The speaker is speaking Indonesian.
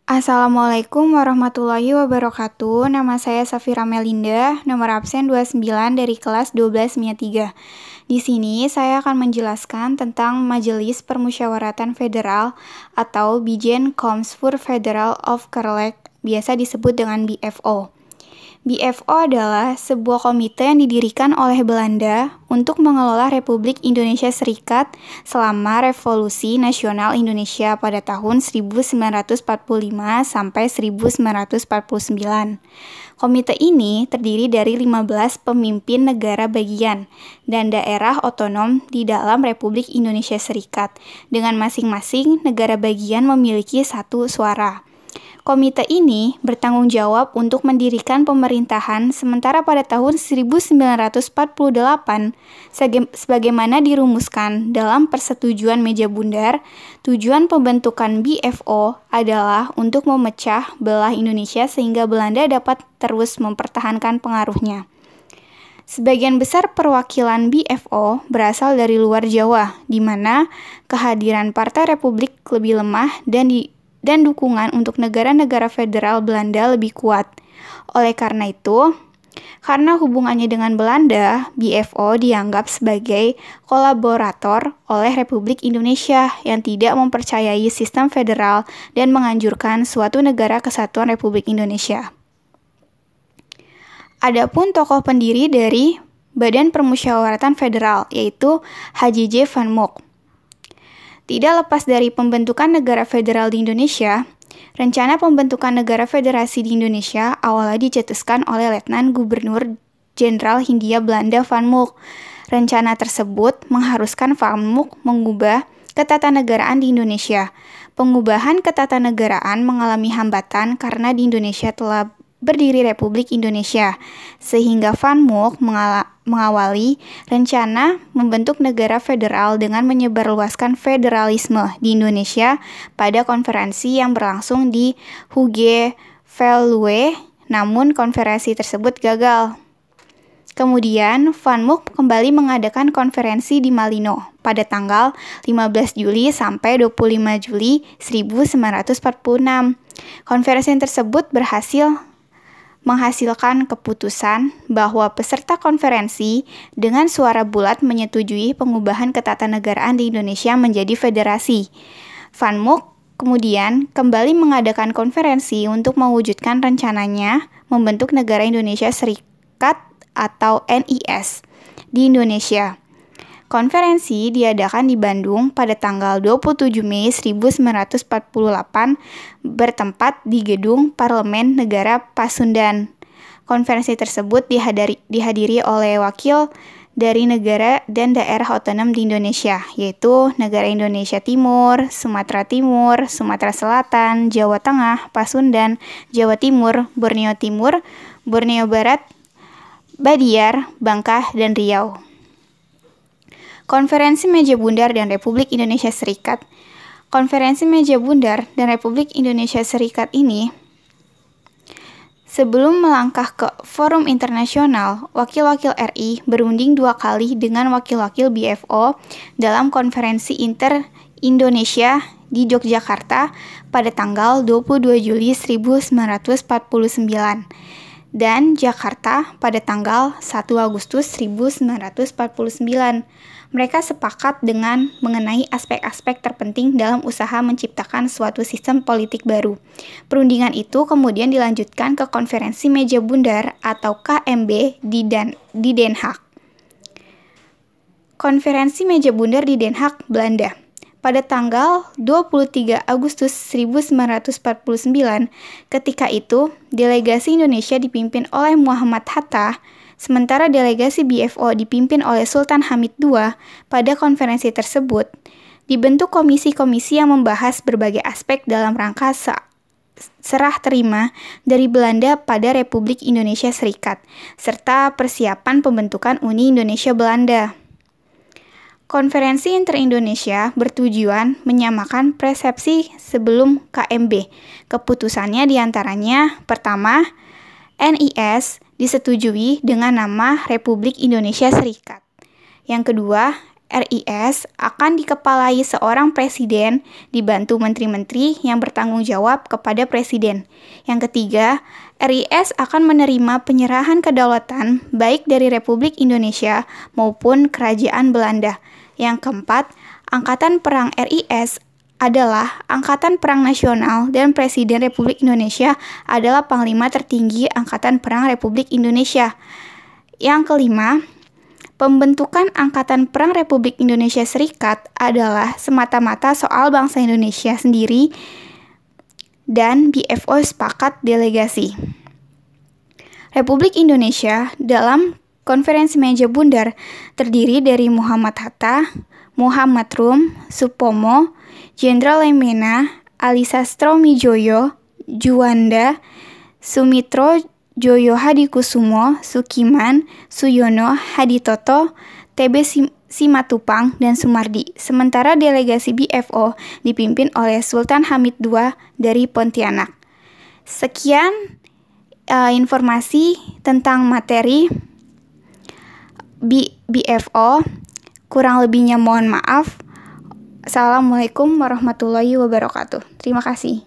Assalamualaikum warahmatullahi wabarakatuh. Nama saya Safira Melinda, nomor absen 29 dari kelas 12 MIA 3. Di sini saya akan menjelaskan tentang Majelis Permusyawaratan Federal atau Bijen Komsvoor Federal of Kerlek, biasa disebut dengan BFO. BFO adalah sebuah komite yang didirikan oleh Belanda untuk mengelola Republik Indonesia Serikat selama Revolusi Nasional Indonesia pada tahun 1945 sampai 1949. Komite ini terdiri dari 15 pemimpin negara bagian dan daerah otonom di dalam Republik Indonesia Serikat, dengan masing-masing negara bagian memiliki satu suara. Komite ini bertanggung jawab untuk mendirikan pemerintahan sementara pada tahun 1948 sebagaimana dirumuskan dalam persetujuan meja bundar. Tujuan pembentukan BFO adalah untuk memecah belah Indonesia sehingga Belanda dapat terus mempertahankan pengaruhnya. Sebagian besar perwakilan BFO berasal dari luar Jawa, di mana kehadiran Partai Republik lebih lemah dan dukungan untuk negara-negara federal Belanda lebih kuat. Oleh karena itu, karena hubungannya dengan Belanda, BFO dianggap sebagai kolaborator oleh Republik Indonesia yang tidak mempercayai sistem federal dan menganjurkan suatu negara kesatuan Republik Indonesia. Adapun tokoh pendiri dari Badan Permusyawaratan Federal, yaitu H.J. Van Mook. Tidak lepas dari pembentukan negara federal di Indonesia, rencana pembentukan negara federasi di Indonesia awalnya dicetuskan oleh Letnan Gubernur Jenderal Hindia Belanda Van Mook. Rencana tersebut mengharuskan Van Mook mengubah ketatanegaraan di Indonesia. Pengubahan ketatanegaraan mengalami hambatan karena di Indonesia telah berdiri Republik Indonesia, sehingga Van Mook mengawali rencana membentuk negara federal dengan menyebarluaskan federalisme di Indonesia pada konferensi yang berlangsung di Hughe Veluwe, namun konferensi tersebut gagal. Kemudian, Van Mook kembali mengadakan konferensi di Malino pada tanggal 15 Juli sampai 25 Juli 1946. Konferensi tersebut menghasilkan keputusan bahwa peserta konferensi dengan suara bulat menyetujui pengubahan ketatanegaraan di Indonesia menjadi federasi. Van Mook kemudian kembali mengadakan konferensi untuk mewujudkan rencananya membentuk negara Indonesia Serikat atau NIS di Indonesia. Konferensi diadakan di Bandung pada tanggal 27 Mei 1948 bertempat di Gedung Parlemen Negara Pasundan. Konferensi tersebut dihadiri oleh wakil dari negara dan daerah otonom di Indonesia, yaitu negara Indonesia Timur, Sumatera Timur, Sumatera Selatan, Jawa Tengah, Pasundan, Jawa Timur, Borneo Barat, Badiar, Bangka, dan Riau. Konferensi Meja Bundar dan Republik Indonesia Serikat. Konferensi Meja Bundar dan Republik Indonesia Serikat ini, sebelum melangkah ke forum internasional, wakil-wakil RI berunding 2 kali dengan wakil-wakil BFO dalam konferensi Inter-Indonesia di Yogyakarta pada tanggal 22 Juli 1949 dan Jakarta pada tanggal 1 Agustus 1949. Mereka sepakat dengan mengenai aspek-aspek terpenting dalam usaha menciptakan suatu sistem politik baru. Perundingan itu kemudian dilanjutkan ke Konferensi Meja Bundar atau KMB di Den Haag. Konferensi Meja Bundar di Den Haag, Belanda. Pada tanggal 23 Agustus 1949, ketika itu delegasi Indonesia dipimpin oleh Muhammad Hatta, sementara delegasi BFO dipimpin oleh Sultan Hamid II. Pada konferensi tersebut, dibentuk komisi-komisi yang membahas berbagai aspek dalam rangka serah terima dari Belanda pada Republik Indonesia Serikat, serta persiapan pembentukan Uni Indonesia-Belanda. Konferensi Inter-Indonesia bertujuan menyamakan persepsi sebelum KMB. Keputusannya diantaranya, pertama, NIS disetujui dengan nama Republik Indonesia Serikat. Yang kedua, RIS akan dikepalai seorang presiden dibantu menteri-menteri yang bertanggung jawab kepada presiden. Yang ketiga, RIS akan menerima penyerahan kedaulatan baik dari Republik Indonesia maupun Kerajaan Belanda. Yang keempat, Angkatan Perang RIS adalah Angkatan Perang Nasional dan Presiden Republik Indonesia adalah Panglima Tertinggi Angkatan Perang Republik Indonesia. Yang kelima, pembentukan Angkatan Perang Republik Indonesia Serikat adalah semata-mata soal bangsa Indonesia sendiri dan BFO sepakat delegasi. Republik Indonesia dalam Konferensi Meja Bundar terdiri dari Muhammad Hatta, Muhammad Rum, Supomo, Jenderal Lemena, Ali Sastromijoyo, Juanda, Sumitro Joyo Hadikusumo, Sukiman, Suyono, Haditoto, TB Simatupang, dan Sumardi. Sementara delegasi BFO dipimpin oleh Sultan Hamid II dari Pontianak. Sekian informasi tentang materi BFO. Kurang lebihnya mohon maaf. Assalamualaikum warahmatullahi wabarakatuh. Terima kasih.